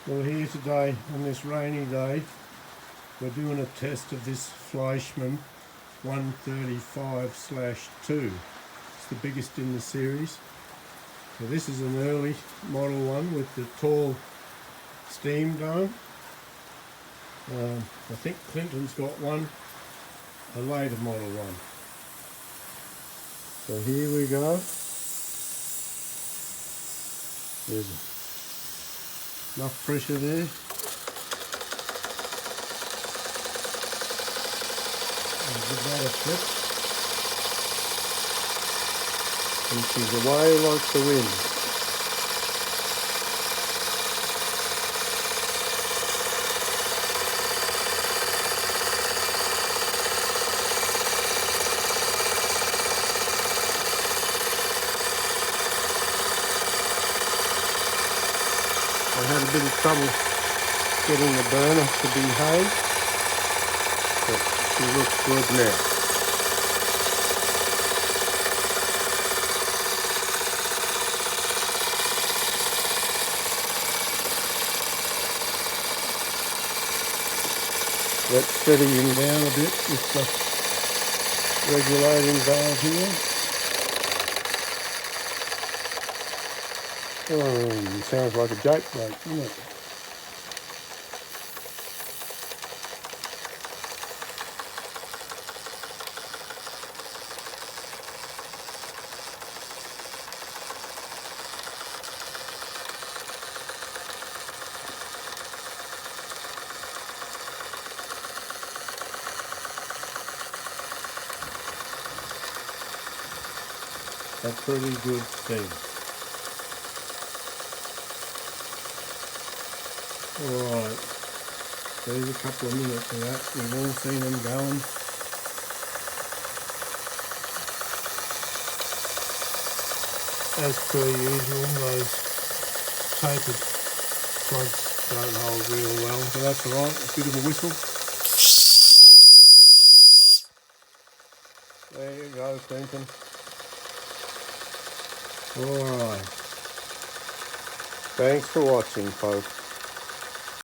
Well, here today on this rainy day we're doing a test of this Fleischmann 135/2. It's the biggest in the series. So this is an early model one with the tall steam dome. I think Clinton's got one, a later model one. So here we go. There's enough pressure there. I'll give that a flip. And she's away like the wind. I had a bit of trouble getting the burner to behave, but she looks good now. Let's steady him down a bit with the regulating valve here. Oh, sounds like a jake brake, doesn't it? A pretty good thing. Alright, there's a couple of minutes of that. We've all seen them going. As per usual, those tapered plugs don't hold real well, but that's alright. A bit of a whistle. There you go, Clinton. Alright. Thanks for watching, folks.